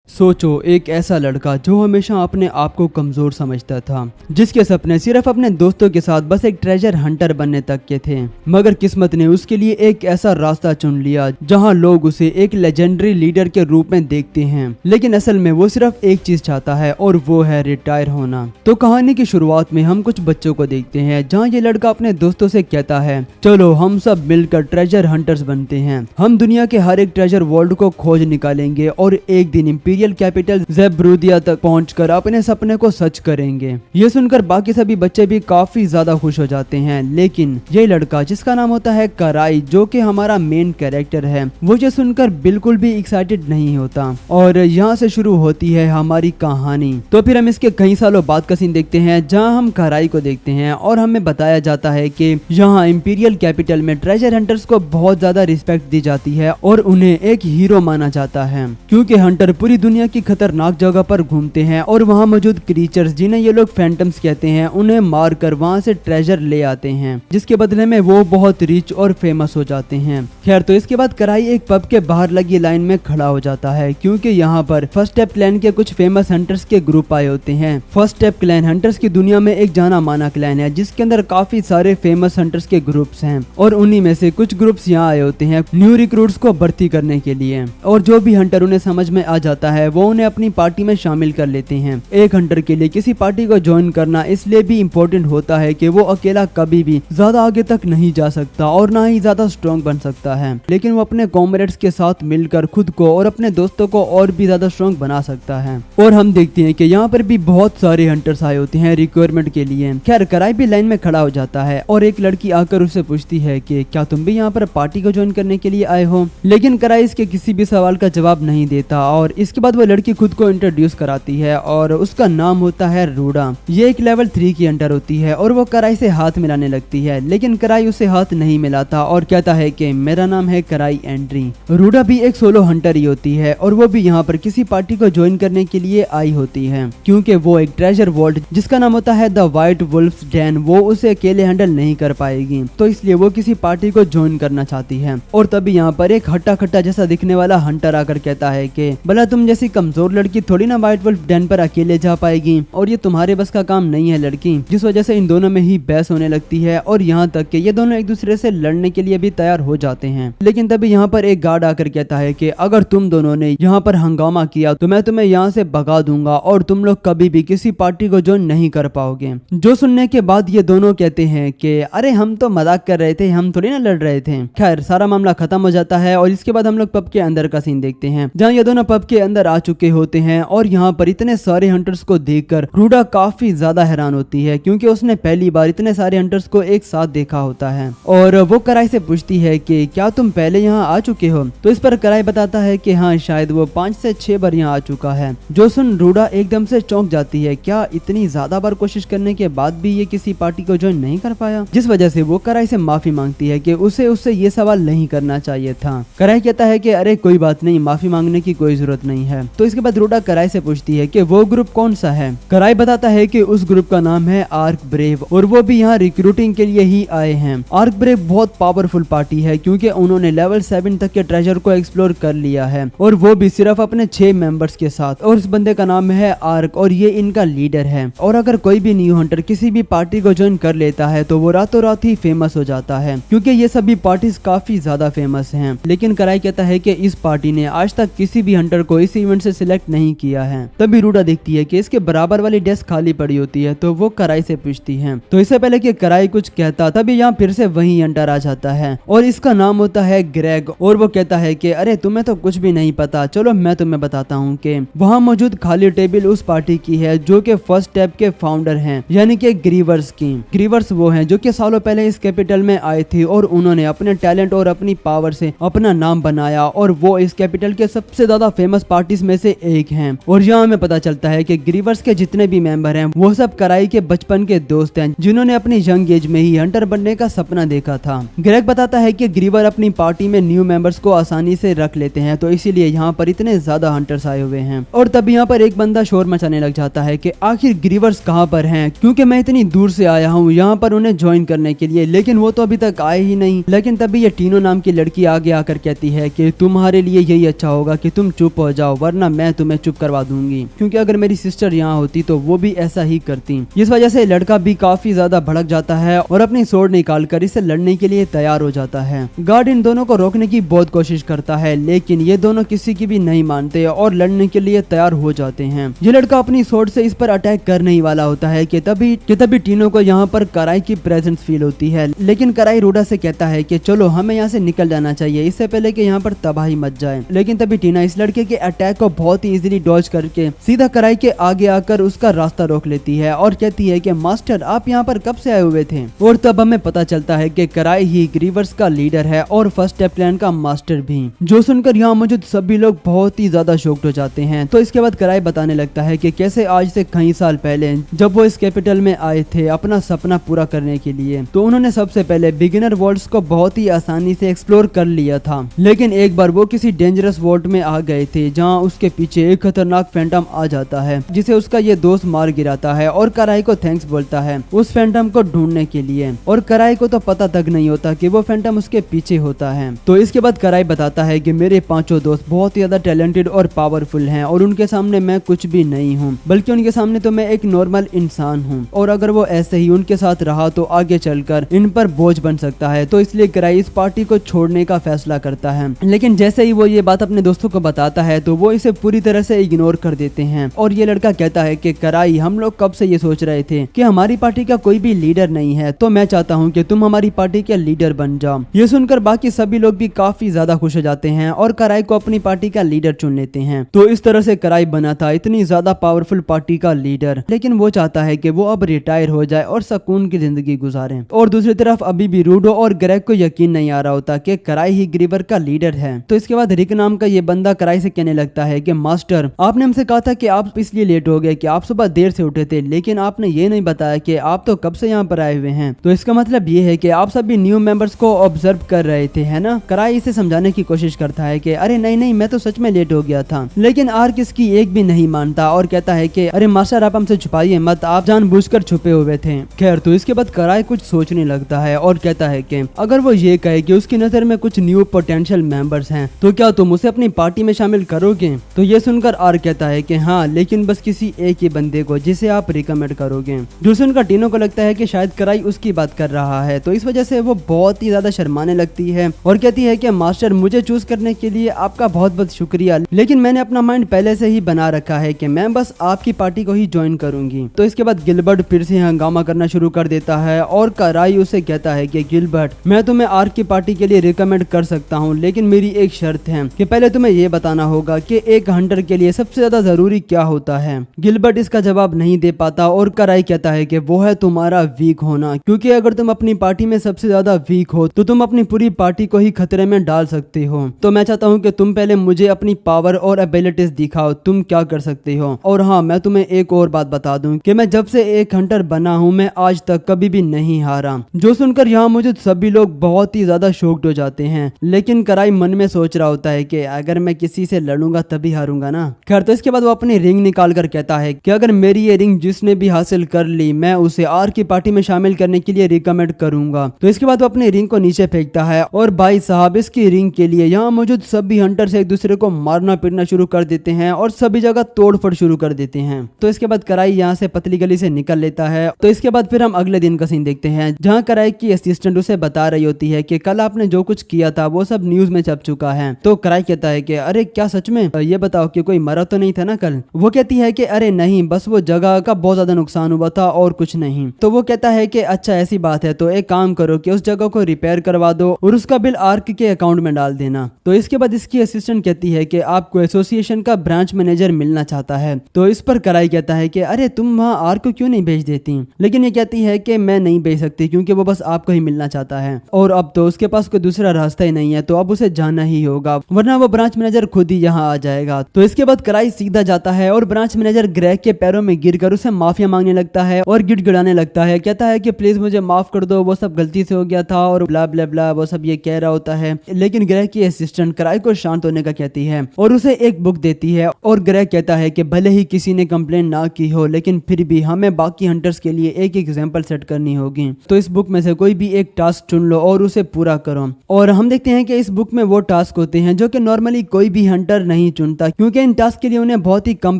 सोचो, एक ऐसा लड़का जो हमेशा अपने आप को कमजोर समझता था, जिसके सपने सिर्फ अपने दोस्तों के साथ बस एक ट्रेजर हंटर बनने तक के थे। मगर किस्मत ने उसके लिए एक ऐसा रास्ता चुन लिया जहां लोग उसे एक लेजेंडरी लीडर के रूप में देखते हैं, लेकिन असल में वो सिर्फ एक चीज चाहता है और वो है रिटायर होना। तो कहानी की शुरुआत में हम कुछ बच्चों को देखते हैं जहाँ ये लड़का अपने दोस्तों से कहता है, चलो हम सब मिलकर ट्रेजर हंटर्स बनते हैं, हम दुनिया के हर एक ट्रेजर वर्ल्ड को खोज निकालेंगे और एक दिन इंपीरियल कैपिटल ज़ेब्रूदिया तक पहुंचकर अपने सपने को सच करेंगे। ये सुनकर बाकी सभी बच्चे भी काफी ज्यादा खुश हो जाते हैं, लेकिन ये लड़का जिसका नाम होता है कराई, जो कि हमारा मेन कैरेक्टर है, वो ये सुनकर बिल्कुल भी एक्साइटेड नहीं होता। और यहाँ से शुरू होती है हमारी कहानी। तो फिर हम इसके कई सालों बाद का सीन देखते हैं जहाँ हम कराई को देखते हैं और हमें बताया जाता है कि यहाँ इंपीरियल कैपिटल में ट्रेजर हंटर्स को बहुत ज्यादा रिस्पेक्ट दी जाती है और उन्हें एक हीरो माना जाता है, क्योंकि हंटर पूरी दुनिया की खतरनाक जगह पर घूमते हैं और वहां मौजूद क्रीचर्स, जिन्हें ये लोग फैंटम्स कहते हैं, उन्हें मारकर वहां से ट्रेजर ले आते हैं, जिसके बदले में वो बहुत रिच और फेमस हो जाते हैं। खैर, तो इसके बाद कराई एक पब के बाहर लगी लाइन में खड़ा हो जाता है, क्योंकि यहाँ पर फर्स्ट स्टेप क्लैन के कुछ फेमस हंटर्स के ग्रुप आए होते हैं। फर्स्ट स्टेप क्लैन हंटर्स की दुनिया में एक जाना माना क्लैन है, जिसके अंदर काफी सारे फेमस हंटर्स के ग्रुप्स हैं और उन्हीं में से कुछ ग्रुप्स यहाँ आए होते हैं न्यू रिक्रूट्स को भर्ती करने के लिए। और जो भी हंटर उन्हें समझ में आ जाता है वो उन्हें अपनी पार्टी में शामिल कर लेते हैं। एक हंटर के लिए किसी पार्टी को ज्वाइन करना इसलिए भी इम्पोर्टेंट होता है कि वो अकेला कभी भी ज्यादा आगे तक नहीं जा सकता और ना ही ज्यादा स्ट्रॉन्ग बन सकता है, लेकिन वो अपने कॉमरेड्स के साथ मिलकर खुद को और अपने दोस्तों को और भी ज्यादा स्ट्रॉन्ग बना सकता है। और हम देखते हैं कि यहाँ पर भी बहुत सारे हंटर्स आए होते हैं रिक्वायरमेंट के लिए। खैर, कराई भी लाइन में खड़ा हो जाता है और एक लड़की आकर उससे पूछती है कि क्या तुम भी यहाँ पर पार्टी को ज्वाइन करने के लिए आए हो, लेकिन कराई इसके किसी भी सवाल का जवाब नहीं देता। और इसके बाद वो लड़की खुद को इंट्रोड्यूस कराती है और उसका नाम होता है रूडा। ये एक लेवल 3 की हंटर होती है और वो कराई से हाथ मिलाने लगती है, लेकिन कराई उसे हाथ नहीं मिलाता और कहता है कि मेरा नाम है कराई एंड्री। रूडा भी एक सोलो हंटर ही होती है और वो भी यहाँ पर किसी पार्टी को ज्वाइन करने के लिए आई होती है, क्योंकि वो एक ट्रेजर वर्ल्ड जिसका नाम होता है द व्हाइट वुल्फ डैन, वो उसे अकेले हैंडल नहीं कर पाएगी, तो इसलिए वो किसी पार्टी को ज्वाइन करना चाहती है। और तभी यहाँ पर एक हट्टा खट्टा जैसा दिखने वाला हंटर आकर कहता है कि भला तुम जैसी कमजोर लड़की थोड़ी ना व्हाइट वुल्फ डैन पर अकेले जा पाएगी और ये तुम्हारे बस का काम नहीं है लड़की। जिस वजह से इन दोनों में ही बहस होने लगती है और यहाँ तक कि ये दोनों एक दूसरे से लड़ने के लिए भी तैयार हो जाते हैं। लेकिन तभी यहाँ पर एक गार्ड आकर कहता है कि अगर तुम दोनों ने यहाँ पर हंगामा किया तो मैं तुम्हें यहाँ से भगा दूंगा और तुम लोग कभी भी किसी पार्टी को ज्वाइन नहीं कर पाओगे। जो सुनने के बाद ये दोनों कहते हैं कि अरे हम तो मजाक कर रहे थे, हम थोड़ी ना लड़ रहे थे। खैर, सारा मामला खत्म हो जाता है और इसके बाद हम लोग पब के अंदर का सीन देखते हैं जहाँ ये दोनों पब के अंदर आ चुके होते हैं। और यहाँ पर इतने सारे हंटर्स को देखकर रूडा काफी ज्यादा हैरान होती है, क्योंकि उसने पहली बार इतने सारे हंटर्स को एक साथ देखा होता है। और वो कराई से पूछती है कि क्या तुम पहले यहाँ आ चुके हो, तो इस पर कराई बताता है कि हाँ, शायद वो 5 से 6 बार यहाँ आ चुका है। जो सुन रूडा एकदम से चौंक जाती है, क्या इतनी ज्यादा बार कोशिश करने के बाद भी ये किसी पार्टी को ज्वाइन नहीं कर पाया, जिस वजह से वो कराई से माफी मांगती है कि उसे उससे ये सवाल नहीं करना चाहिए था। कराई कहता है कि अरे कोई बात नहीं, माफी मांगने की कोई जरूरत नहीं है। तो इसके बाद रूडा कराई से पूछती है कि वो ग्रुप कौन सा है। कराई बताता है कि उस ग्रुप का नाम है आर्क ब्रेव और वो भी यहाँ रिक्रूटिंग के लिए ही आए हैं। आर्क ब्रेव बहुत पावरफुल पार्टी है, क्योंकि उन्होंने लेवल 7 तक के ट्रेजर को एक्सप्लोर कर लिया है और वो भी सिर्फ अपने 6 मेंबर्स के साथ। और इस बंदे का नाम है आर्क और ये इनका लीडर है। और अगर कोई भी न्यू हंटर किसी भी पार्टी को ज्वाइन कर लेता है तो वो रातों रात ही फेमस हो जाता है, क्योंकि ये सभी पार्टीज काफी ज्यादा फेमस हैं। लेकिन कराई कहता है कि इस पार्टी ने आज तक किसी भी हंटर को इस इवेंट से सिलेक्ट नहीं किया है। तभी रूडा देखती है कि इसके बराबर वाली डेस्क खाली पड़ी होती है, तो वो कराई से पूछती है। तो इससे पहले कि कराई कुछ कहता तभी यहाँ फिर से वही हंटर आ जाता है और इसका नाम होता है ग्रेग। और वो कहता है कि अरे तुम्हें तो कुछ भी नहीं पता, चलो मैं तुम्हें बताता हूँ कि वहाँ मौजूद खाली टेबल उस पार्टी की है जो कि फर्स्ट स्टेप के फाउंडर हैं, यानी कि ग्रीवर्स की। ग्रीवर्स वो हैं जो कि सालों पहले इस कैपिटल में आए थे और उन्होंने अपने टैलेंट और अपनी पावर से अपना नाम बनाया और वो इस कैपिटल के सबसे ज्यादा फेमस पार्टीज में से एक हैं। और यहाँ हमें पता चलता है कि ग्रीवर्स के जितने भी मेंबर हैं वो सब कराई के बचपन के दोस्त हैं, जिन्होंने अपनी यंग एज में ही हंटर बनने का सपना देखा था। ग्रेग बताता है कि ग्रीवर अपनी पार्टी में न्यू मेंबर्स को आसानी से रख लेते हैं, तो इसीलिए यहाँ पर इतने ज्यादा हंटर्स आए हुए हैं। और तब यहाँ पर एक बंदा शोर मचाने लग जाता है कि आखिर ग्रीवर्स कहाँ पर हैं, क्योंकि मैं इतनी दूर से आया हूँ यहाँ पर उन्हें ज्वाइन करने के लिए, लेकिन वो तो अभी तक आए ही नहीं। लेकिन तभी ये टीनो नाम की लड़की आगे आकर कहती है कि तुम्हारे लिए यही अच्छा होगा कि तुम चुप हो जाओ, वरना मैं तुम्हें चुप करवा दूंगी, क्योंकि अगर मेरी सिस्टर यहाँ होती तो वो भी ऐसा ही करती। इस वजह से लड़का भी काफी ज्यादा भड़क जाता है और अपनी स्वॉर्ड निकालकर इसे लड़ने के लिए तैयार हो जाता है। गार्ड इन दोनों को रोकने की बहुत कोशिश करता है, लेकिन ये दोनों किसी की भी नहीं मानते और लड़ने के लिए तैयार हो जाते हैं। ये लड़का अपनी स्वॉर्ड से इस पर अटैक करने ही वाला होता है कि तभी टीनो को यहाँ पर कराई की प्रेजेंस फील होती है, लेकिन कराई रूडा से कहता है कि चलो हमें यहाँ से निकल जाना चाहिए इससे पहले कि यहाँ पर तबाही मच जाए। लेकिन तभी टीना इस लड़के के अटैक को बहुत ही इजीली डॉज करके सीधा कराई के आगे आकर उसका रास्ता रोक लेती है और कहती है कि मास्टर आप यहाँ पर कब से आए हुए थे। और तब हमें पता चलता है कि कराई ही ग्रीवर्स का लीडर है और फर्स्ट स्टेप प्लान का मास्टर भी। जो सुनकर यहाँ मौजूद सभी लोग बहुत ही ज्यादा शॉक्ड हो जाते हैं। तो इसके बाद कराई बताने लगता है कि कैसे आज से कई साल पहले जब वो इस कैपिटल में आए थे अपना सपना पूरा करने के लिए, तो उन्होंने सबसे पहले बिगिनर वर्ल्ड्स को बहुत ही आसानी से एक्सप्लोर कर लिया था। लेकिन एक बार वो किसी डेंजरस वर्ल्ड में आ गए थे जहाँ उसके पीछे एक खतरनाक फैंटम आ जाता है जिसे उसका ये दोस्त मार गिराता है और कराई को थैंक्स बोलता है उस फैंटम को ढूंढने के लिए। और कराई को तो पता तक नहीं होता कि वो फैंटम उसके पीछे होता है। तो इसके बाद कराई बताता है कि मेरे पांचों दोस्त बहुत ही ज्यादा टैलेंटेड और पावरफुल हैं और उनके सामने मैं कुछ भी नहीं हूँ, बल्कि उनके सामने तो मैं एक नॉर्मल इंसान हूँ और अगर वो ऐसे ही उनके साथ रहा तो आगे चलकर इन पर बोझ बन सकता है। तो इसलिए कराई इस पार्टी को छोड़ने का फैसला करता है। लेकिन जैसे ही वो ये बात अपने दोस्तों को बताता है तो वो इसे पूरी तरह से इग्नोर कर देते हैं। और ये लड़का कहता है कि कराई हम लोग कब से ये सोच रहे थे कि हमारी पार्टी का कोई भी लीडर नहीं है, तो मैं चाहता हूँ कि तुम हमारी पार्टी के लीडर बन जाओ। ये सुनकर बाकी सभी लोग भी काफी ज्यादा खुश हो जाते हैं और कराई को अपनी पार्टी का लीडर चुन लेते हैं। तो इस तरह से कराई बना था इतनी ज्यादा पावरफुल पार्टी का लीडर। लेकिन वो चाहता है कि वो अब रिटायर हो जाए और सुकून की जिंदगी गुजारे। और दूसरी तरफ अभी भी रूडो और ग्रेग को यकीन नहीं आ रहा होता कि कराई ही ग्रीवर का लीडर है। तो इसके बाद रिक नाम का ये बंदा कराई से कहने लगता है कि मास्टर आपने हमसे कहा था कि आप इसलिए लेट हो गए कि आप सुबह देर से उठे थे, लेकिन आपने ये नहीं बताया कि आप तो कब से यहाँ पर आए हुए हैं। तो इसका मतलब ये है कि आप सभी न्यू मेंबर्स को ऑब्जर्व कर रहे थे, है ना। कराई इसे समझाने की कोशिश करता है कि अरे नहीं नहीं मैं तो सच में लेट हो गया था। लेकिन आर्क इसकी एक भी नहीं मानता और कहता है कि अरे मास्टर आप हमसे छुपाइए मत, आप जानबूझकर छुपे हुए थे। खैर तो इसके बाद कराई कुछ सोचने लगता है और कहता है कि अगर वो ये कहे कि उसकी नजर में कुछ न्यू पोटेंशियल मेंबर्स हैं तो क्या तुम उसे अपनी पार्टी में शामिल करोगे। तो ये सुनकर आर्क कहता है कि हाँ, लेकिन बस किसी एक ही बंदे को जिसे आप रिकमेंड करोगे। जो सुनकर टीनो को लगता है कि शायद कराई उसकी बात कर रहा है, तो इस वजह से वो बहुत ही ज्यादा शर्माने लगती है और कहती है कि मास्टर मुझे चूज करने के लिए आपका बहुत बहुत शुक्रिया, लेकिन मैंने अपना माइंड पहले से ही बना रखा है कि मैं बस आपकी पार्टी को ही ज्वाइन करूंगी। तो इसके बाद गिलबर्ट फिर से हंगामा करना शुरू कर देता है और कराई उसे कहता है कि गिलबर्ट मैं तुम्हें आर्क की पार्टी के लिए रिकमेंड कर सकता हूँ, लेकिन मेरी एक शर्त है कि पहले तुम्हें ये बताना होगा कि एक हंटर के लिए सबसे ज्यादा जरूरी क्या होता है। गिलबर्ट इसका जवाब नहीं दे पाता और कराई कहता है कि वो है तुम्हारा वीक होना, क्योंकि अगर तुम अपनी पार्टी में सबसे ज्यादा वीक हो तो तुम अपनी पूरी पार्टी को ही खतरे में डाल सकते हो। तो मैं चाहता हूँ कि तुम पहले मुझे अपनी पावर और एबिलिटीज दिखाओ, तुम क्या कर सकते हो। और हाँ, मैं तुम्हें एक और बात बता दूं कि मैं जब से एक हंटर बना हूँ मैं आज तक कभी भी नहीं हारा। जो सुनकर यहाँ मौजूद सभी लोग बहुत ही ज्यादा शॉक्ड हो जाते हैं, लेकिन कराई मन में सोच रहा होता है कि अगर मैं किसी से लड़ूंगा तभी हारूंगा ना। खैर तो इसके बाद वो अपनी रिंग निकाल कर कहता है कि अगर मेरी ये रिंग जिसने भी हासिल कर ली मैं उसे आर्क की पार्टी में शामिल करने के लिए रिकमेंड करूंगा। तो इसके बाद वो अपनी रिंग को नीचे फेंकता है और भाई साहब इसकी रिंग के लिए यहाँ मौजूद सभी हंटर्स एक दूसरे को मारना पीटना शुरू कर देते हैं और सभी जगह तोड़फोड़ शुरू कर देते हैं। तो इसके बाद कराई यहाँ से पतली गली से निकल लेता है। तो इसके बाद फिर हम अगले दिन का सीन देखते हैं जहाँ कराई की असिस्टेंट उसे बता रही होती है कि कल आपने जो कुछ किया था वो सब न्यूज में छप चुका है। तो कराई कहता है कि अरे क्या सच में, ये बताओ कि कोई मरा तो नहीं था ना कल। वो कहती है कि अरे नहीं, बस वो जगह का बहुत ज्यादा नुकसान हुआ था और कुछ नहीं। तो वो कहता है कि अच्छा ऐसी बात है तो एक काम करो कि उस जगह को रिपेयर करवा दो और उसका बिल आर्क के अकाउंट में डाल देना। तो इसके बाद इसकी असिस्टेंट कहती है कि आपको एसोसिएशन का ब्रांच मैनेजर मिलना चाहता है। तो इस पर कराई कहता है कि अरे तुम वहाँ आर्क को क्यों नहीं भेज देती, लेकिन ये कहती है कि मैं नहीं भेज सकती क्योंकि वो बस आपको ही मिलना चाहता है और अब तो उसके पास कोई दूसरा रास्ता ही नहीं है, तो अब उसे जाना ही होगा वरना वो ब्रांच मैनेजर खुद ही यहाँ आ जाएगा। तो इसके बाद कराई सीधा जाता है और ब्रांच मैनेजर ग्रेग के पैरों में गिरकर उसे माफिया मांगने लगता है और गिड़गिड़ाने लगता है। कहता है कि प्लीज मुझे माफ कर दो, वो सब गलती से हो गया था और ब्ला ब्ला ब्ला वो सब ये कह रहा होता है। लेकिन ग्रेग की असिस्टेंट कराई को शांत होने का कहती है और उसे एक बुक देती है और ग्रेग कहता है कि भले ही किसी ने कंप्लेन ना की हो लेकिन फिर भी हमें बाकी हंटर्स के लिए एक एग्जाम्पल सेट करनी होगी। तो इस बुक में से कोई भी एक टास्क चुन लो और उसे पूरा करो। और हम देखते हैं कि इस बुक में वो टास्क होते हैं जो कि नॉर्मली कोई भी हंटर नहीं नहीं चुनता क्योंकि इन टास्क के लिए उन्हें बहुत ही कम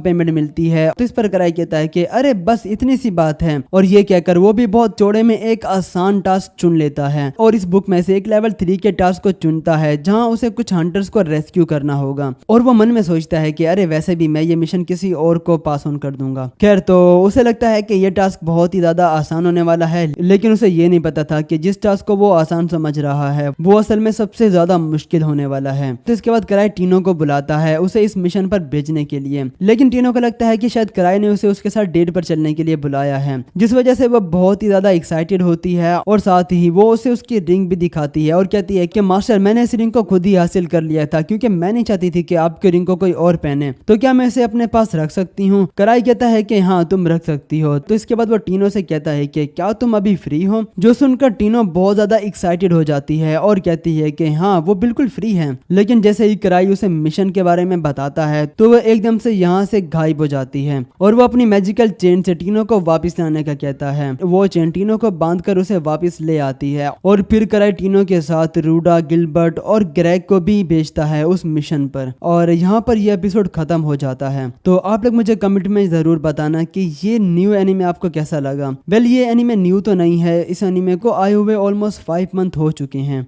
पेमेंट मिलती है। तो इस पर कराई कहता है कि अरे बस इतनी सी बात है, और ये कहकर वो भी बहुत चौड़े में एक आसान टास्क चुन लेता है और इस बुक में से एक लेवल 3 के टास्क को चुनता है जहां उसे कुछ हंटर्स को रेस्क्यू करना होगा। और वो मन में सोचता है कि अरे वैसे भी मैं ये मिशन किसी और को पास ऑन कर दूंगा। खैर, तो उसे लगता है कि ये टास्क बहुत ही ज्यादा आसान होने वाला है, लेकिन उसे ये नहीं पता था कि जिस टास्क को वो आसान समझ रहा है वो असल में सबसे ज्यादा मुश्किल होने वाला है। तो इसके बाद कराई टीनो को बुलाता है उसे इस मिशन पर भेजने के लिए, लेकिन टीनो को लगता है कि शायद कराई ने उसे उसके साथ डेट पर चलने के लिए बुलाया है, जिस वजह से वो बहुत ही ज्यादा एक्साइटेड होती है और साथ ही वो उसे उसकी रिंग भी दिखाती है और कहती है कि मास्टर, मैंने इस रिंग को खुद ही हासिल कर लिया था क्योंकि मैं नहीं चाहती थी कि आपके रिंग को कोई और पहने, तो क्या मैं इसे अपने पास रख सकती हूँ? कराई कहता है कि हाँ, तुम रख सकती हो। तो इसके बाद वो टीनो से कहता है कि क्या तुम अभी फ्री हो? जो सुनकर टीनो बहुत ज्यादा एक्साइटेड हो जाती है और कहती है कि हाँ, वो बिल्कुल फ्री है। लेकिन जैसे ही कराई उसे मिशन के बारे में बताता है तो वो एकदम से यहाँ से गायब हो जाती है और वो अपनी मैजिकल चेन से टीनो को वापस लाने का कहता है। वो चेन टीनो को बांधकर उसे वापस ले आती है और फिर कराई टीनो के साथ रूडा, गिलबर्ट और ग्रेग को भी भेजता है उस मिशन पर। और यहाँ पर यह एपिसोड खत्म हो जाता है। तो आप लोग मुझे कमेंट में जरूर बताना कि ये न्यू एनिमे आपको कैसा लगा। वेल, ये एनिमे न्यू तो नहीं है, इस एनिमे को आए हुए ऑलमोस्ट 5 मंथ हो चुके हैं।